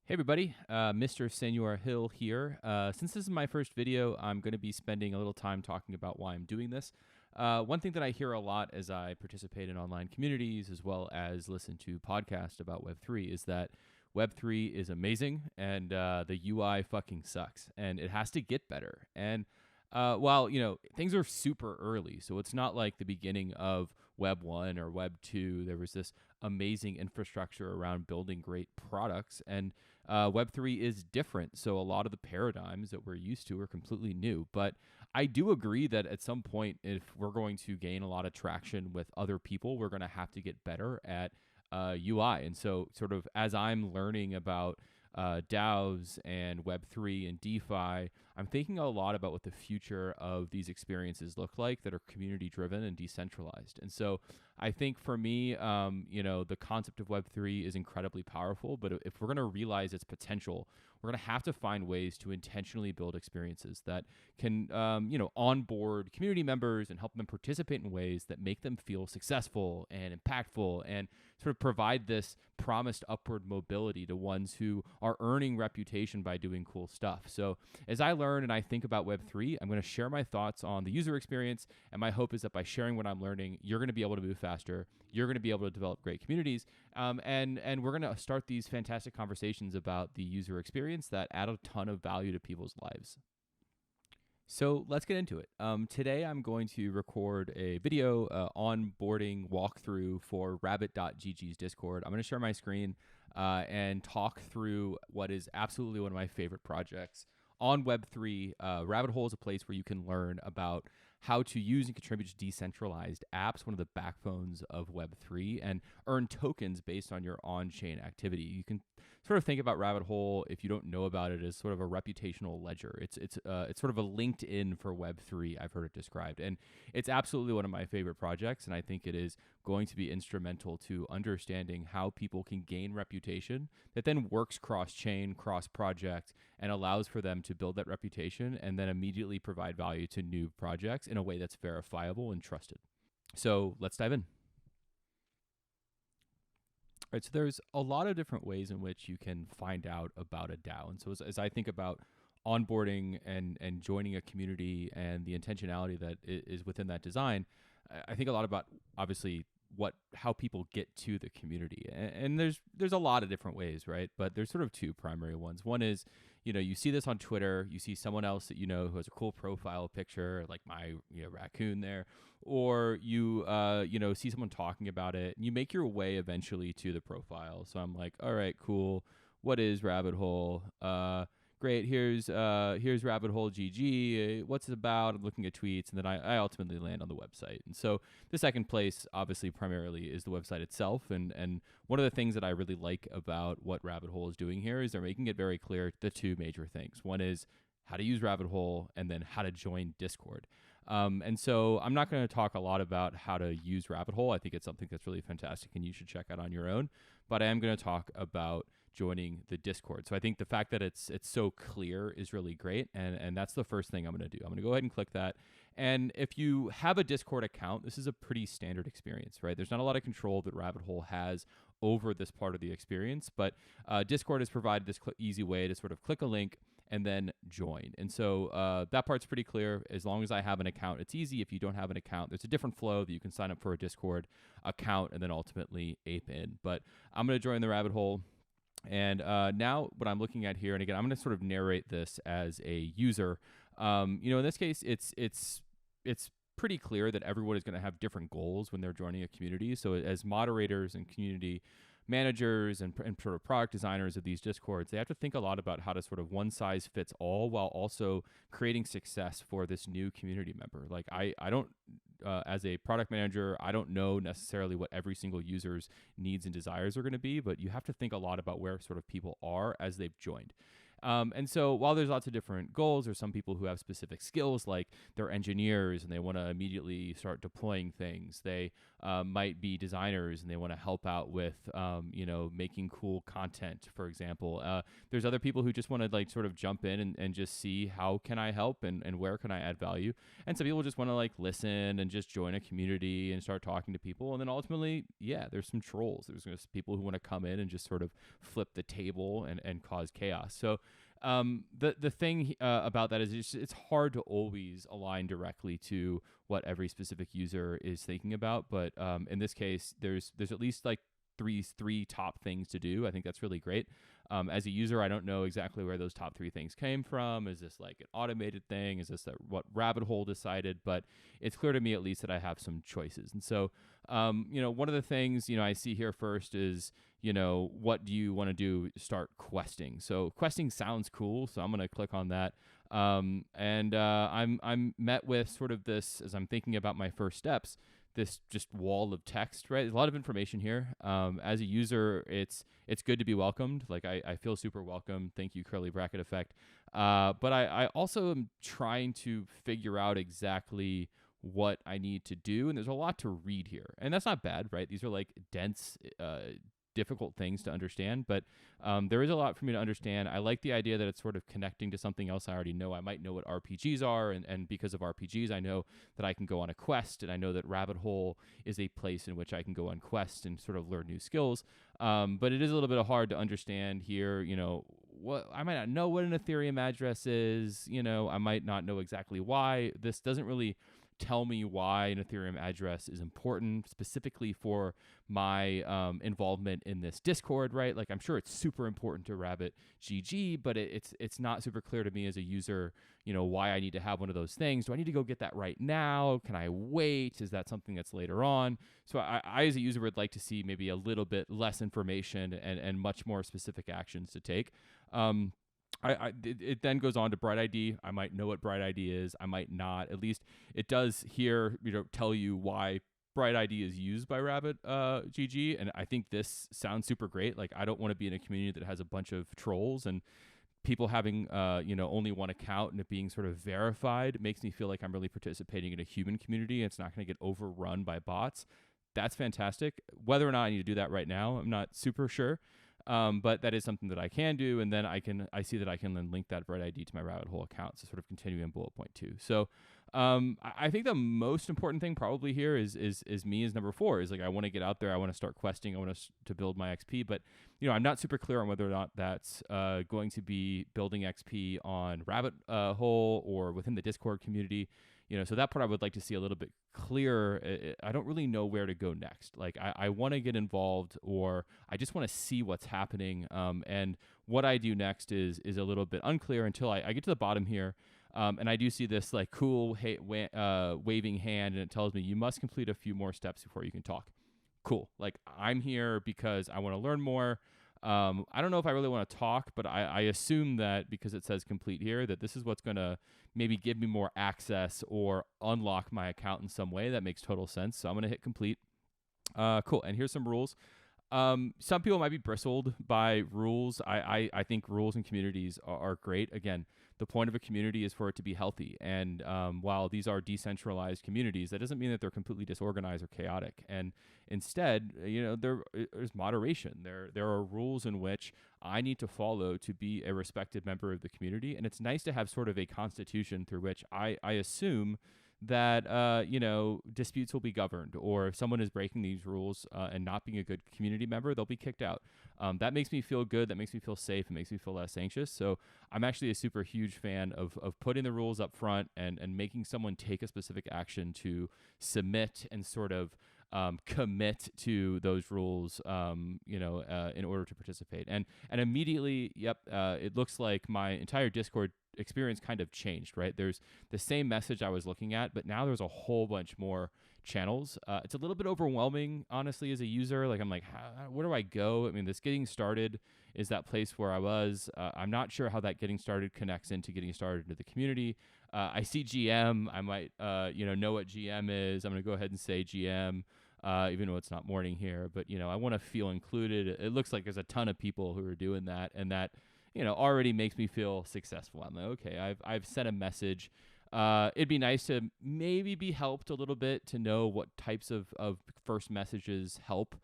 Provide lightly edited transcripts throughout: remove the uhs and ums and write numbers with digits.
Hey everybody, Mr. Senor Hill here. Since this is my first video, I'm going to be spending a little time talking about why I'm doing this. One thing that I hear a lot as I participate in online communities as well as listen to podcasts about Web3 is that Web3 is amazing and the UI fucking sucks and it has to get better. And while, things are super early, so it's not like the beginning of Web 1 or Web 2, there was this amazing infrastructure around building great products. And Web 3 is different. So a lot of the paradigms that we're used to are completely new. But I do agree that at some point, if we're going to gain a lot of traction with other people, we're going to have to get better at UI. And so, sort of, as I'm learning about DAOs and Web3 and DeFi, I'm thinking a lot about what the future of these experiences look like that are community driven and decentralized. And so I think for me, the concept of Web3 is incredibly powerful, but if we're going to realize its potential, we're going to have to find ways to intentionally build experiences that can, onboard community members and help them participate in ways that make them feel successful and impactful and sort of provide this promised upward mobility to ones who are earning reputation by doing cool stuff. So as I learn and I think about Web3, I'm going to share my thoughts on the user experience. And my hope is that by sharing what I'm learning, you're going to be able to move faster. You're going to be able to develop great communities. And we're going to start these fantastic conversations about the user experience that add a ton of value to people's lives. So let's get into it. Today I'm going to record a video onboarding walkthrough for rabbit.gg's Discord. I'm going to share my screen and talk through what is absolutely one of my favorite projects on Web3. Rabbit Hole is a place where you can learn about how to use and contribute to decentralized apps, one of the backbones of Web3, and earn tokens based on your on-chain activity. You can sort of think about Rabbit Hole, if you don't know about it, as sort of a reputational ledger. It's sort of a LinkedIn for Web3, I've heard it described. And it's absolutely one of my favorite projects, and I think it is going to be instrumental to understanding how people can gain reputation that then works cross-chain, cross-project, and allows for them to build that reputation and then immediately provide value to new projects in a way that's verifiable and trusted. So let's dive in. All right, so there's a lot of different ways in which you can find out about a DAO. And so as I think about onboarding and joining a community and the intentionality that is within that design, I think a lot about, obviously, how people get to the community. And there's a lot of different ways, right? But there's sort of two primary ones. One is, you see this on Twitter, you see someone else that who has a cool profile picture, like my raccoon there, or you see someone talking about it, and you make your way eventually to the profile. So I'm like, all right, cool. What is Rabbit Hole? Great. Here's Rabbit Hole GG. What's it about? I'm looking at tweets, and then I ultimately land on the website. And so the second place, obviously, primarily is the website itself. And one of the things that I really like about what Rabbit Hole is doing here is they're making it very clear the two major things. One is how to use Rabbit Hole, and then how to join Discord. And so I'm not going to talk a lot about how to use Rabbit Hole. I think it's something that's really fantastic, and you should check out on your own. But I am going to talk about joining the Discord. So I think the fact that it's so clear is really great, and that's the first thing I'm going to do. I'm going to go ahead and click that. And if you have a Discord account, this is a pretty standard experience, right? There's not a lot of control that Rabbit Hole has over this part of the experience, but Discord has provided this easy way to sort of click a link and then join. And so that part's pretty clear. As long as I have an account, it's easy. If you don't have an account, there's a different flow that you can sign up for a Discord account and then ultimately ape in. But I'm going to join the Rabbit Hole. And now what I'm looking at here, and again, I'm going to sort of narrate this as a user. In this case, it's pretty clear that everyone is going to have different goals when they're joining a community. So as moderators and community managers and sort of product designers of these Discords, they have to think a lot about how to sort of one size fits all while also creating success for this new community member. Like I don't, as a product manager, I don't know necessarily what every single user's needs and desires are going to be, but you have to think a lot about where sort of people are as they've joined. And so while there's lots of different goals, there's some people who have specific skills, like they're engineers and they want to immediately start deploying things. They might be designers and they want to help out with, making cool content, for example. There's other people who just want to like sort of jump in and just see how can I help and where can I add value. And some people just want to like listen and just join a community and start talking to people. And then ultimately, yeah, there's some trolls. There's people who want to come in and just sort of flip the table and cause chaos. So the thing about that is it's hard to always align directly to what every specific user is thinking about. But in this case, there's at least like three top things to do. I think that's really great. As a user, I don't know exactly where those top three things came from. Is this like an automated thing? Is this what Rabbit Hole decided? But it's clear to me at least that I have some choices. And so, one of the things, I see here first is, what do you want to do? Start questing. So questing sounds cool. So I'm going to click on that. I'm met with sort of this, as I'm thinking about my first steps, this just wall of text, right? There's a lot of information here. As a user, it's good to be welcomed. Like I feel super welcome. Thank you, curly bracket effect. But I also am trying to figure out exactly what I need to do. And there's a lot to read here. And that's not bad, right? These are like dense, difficult things to understand, but there is a lot for me to understand. I like the idea that it's sort of connecting to something else I already know. I might know what RPGs are, and because of RPGs, I know that I can go on a quest, and I know that Rabbit Hole is a place in which I can go on quests and sort of learn new skills. But it is a little bit hard to understand here, what I might not know what an Ethereum address is, I might not know exactly why. This doesn't really tell me why an Ethereum address is important specifically for my involvement in this Discord, right? Like I'm sure it's super important to Rabbit GG, but it's not super clear to me as a user, why I need to have one of those things. Do I need to go get that right now? Can I wait? Is that something that's later on? So I as a user would like to see maybe a little bit less information and much more specific actions to take. It then goes on to Bright ID. I might know what Bright ID is. I might not. At least it does here, tell you why Bright ID is used by Rabbit GG. And I think this sounds super great. Like I don't want to be in a community that has a bunch of trolls and people having only one account and it being sort of verified. It makes me feel like I'm really participating in a human community. It's not going to get overrun by bots. That's fantastic. Whether or not I need to do that right now, I'm not super sure. But that is something that I can do, and then I see that I can then link that Bright ID to my Rabbit Hole account to sort of continue in bullet point 2. So I think the most important thing probably here is me as number 4 is like I want to get out there, I want to start questing, I want to build my XP, but I'm not super clear on whether or not that's going to be building XP on Rabbit Hole or within the Discord community. So that part I would like to see a little bit clearer. I don't really know where to go next. Like I want to get involved, or I just want to see what's happening. And what I do next is a little bit unclear until I get to the bottom here. And I do see this like cool waving hand, and it tells me you must complete a few more steps before you can talk. Cool. Like I'm here because I want to learn more. I don't know if I really want to talk, but I assume that because it says complete here, that this is what's going to maybe give me more access or unlock my account in some way. That makes total sense. So I'm going to hit complete. Cool. And here's some rules. Some people might be bristled by rules. I think rules and communities are great. Again, the point of a community is for it to be healthy. And while these are decentralized communities, that doesn't mean that they're completely disorganized or chaotic. And instead, there's moderation. There are rules in which I need to follow to be a respected member of the community. And it's nice to have sort of a constitution through which I assume that disputes will be governed, or if someone is breaking these rules and not being a good community member, they'll be kicked out. That makes me feel good. That makes me feel safe. It makes me feel less anxious. So I'm actually a super huge fan of putting the rules up front and making someone take a specific action to submit and sort of commit to those rules, in order to participate. And immediately, it looks like my entire Discord experience kind of changed, right? There's the same message I was looking at, but now there's a whole bunch more channels. It's a little bit overwhelming, honestly, as a user. Like I'm like, where do I go? I mean, this getting started is that place where I was. I'm not sure how that getting started connects into getting started into the community. I see GM. I might, know what GM is. I'm going to go ahead and say GM. Even though it's not morning here, but I want to feel included. It looks like there's a ton of people who are doing that, and that already makes me feel successful. I'm like, okay, I've sent a message. It'd be nice to maybe be helped a little bit to know what types of first messages help.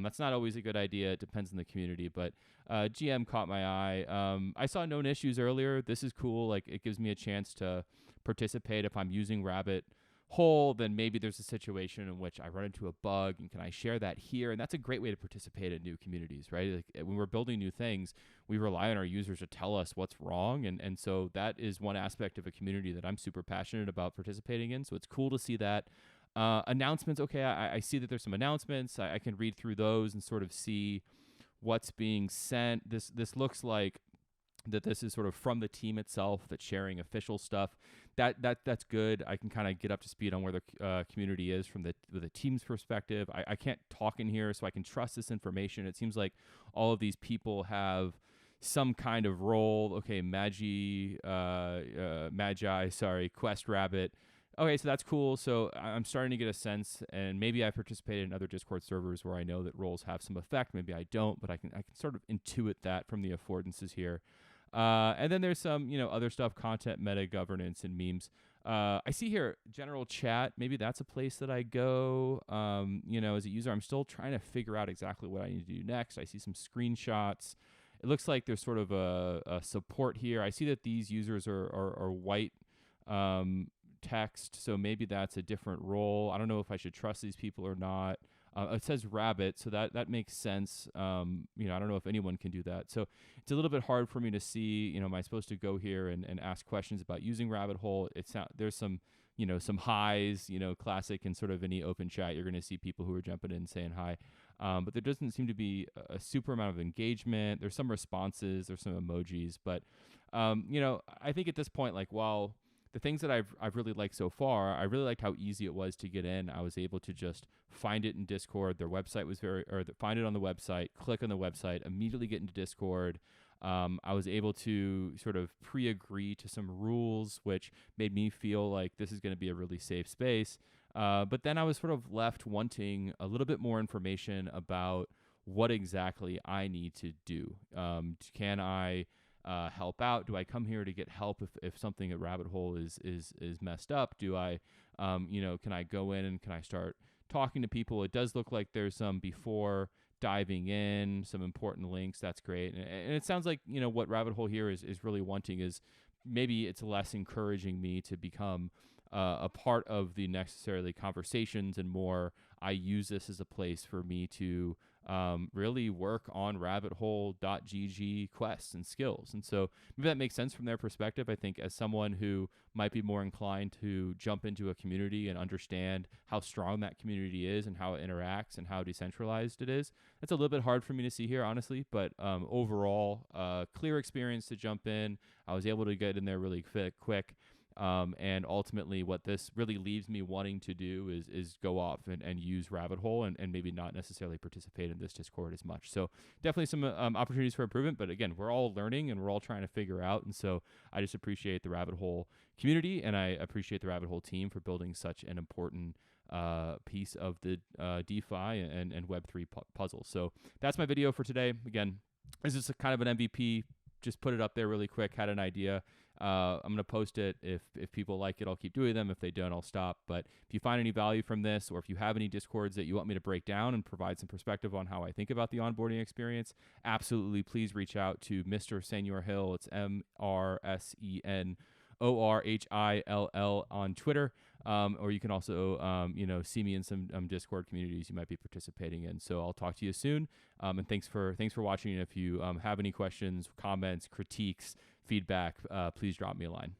That's not always a good idea. It depends on the community, but GM caught my eye. I saw known issues earlier. This is cool. Like, it gives me a chance to participate. If I'm using Rabbit Hole, then maybe there's a situation in which I run into a bug, and can I share that here? And that's a great way to participate in new communities, right? Like, when we're building new things, we rely on our users to tell us what's wrong, and so that is one aspect of a community that I'm super passionate about participating in. So it's cool to see that. Announcements, okay, I see that there's some announcements. I can read through those and sort of see what's being sent. This looks like that this is sort of from the team itself that's sharing official stuff. That's good. I can kind of get up to speed on where the community is from the team's perspective. I can't talk in here, so I can trust this information. It seems like all of these people have some kind of role. Okay, Quest Rabbit. Okay, so that's cool. So I'm starting to get a sense, and maybe I participated in other Discord servers where I know that roles have some effect. Maybe I don't, but I can sort of intuit that from the affordances here. And then there's some, other stuff, content, meta governance, and memes. I see here general chat. Maybe that's a place that I go. As a user, I'm still trying to figure out exactly what I need to do next. I see some screenshots. It looks like there's sort of a support here. I see that these users are white text, so maybe that's a different role. I don't know if I should trust these people or not. It says Rabbit, so that makes sense. I don't know if anyone can do that. So it's a little bit hard for me to see, am I supposed to go here and ask questions about using Rabbit Hole? There's some, some highs, classic in sort of any open chat. You're going to see people who are jumping in saying hi. But there doesn't seem to be a super amount of engagement. There's some responses, there's some emojis, but, I think at this point, like, while the things that I've really liked so far, I really liked how easy it was to get in. I was able to just find it in Discord. Their website was find it on the website, click on the website, immediately get into Discord. I was able to sort of pre-agree to some rules, which made me feel like this is going to be a really safe space. But then I was sort of left wanting a little bit more information about what exactly I need to do. Can I help out? Do I come here to get help if something at Rabbit Hole is messed up? Do I, can I go in and can I start talking to people? It does look like there's some before diving in, some important links. That's great. And it sounds like, what Rabbit Hole here is really wanting is maybe it's less encouraging me to become a part of the necessarily conversations and more I use this as a place for me to really work on rabbithole.gg quests and skills. And so maybe that makes sense from their perspective. I think as someone who might be more inclined to jump into a community and understand how strong that community is and how it interacts and how decentralized it is, that's a little bit hard for me to see here, honestly. But overall, clear experience to jump in. I was able to get in there really quick. And ultimately what this really leaves me wanting to do is go off and use Rabbit Hole and maybe not necessarily participate in this Discord as much. So definitely some opportunities for improvement, but again, we're all learning and we're all trying to figure out. And so I just appreciate the Rabbit Hole community, and I appreciate the Rabbit Hole team for building such an important piece of the DeFi and Web3 puzzle. So that's my video for today. Again, this is kind of an MVP. Just put it up there really quick, had an idea. I'm going to post it. If people like it, I'll keep doing them. If they don't, I'll stop. But if you find any value from this, or if you have any Discords that you want me to break down and provide some perspective on how I think about the onboarding experience, absolutely please reach out to Mr. Senor Hill. It's MrSenorHill on Twitter. Or you can also, see me in some Discord communities you might be participating in. So I'll talk to you soon. And thanks for watching. And if you have any questions, comments, critiques, feedback, please drop me a line.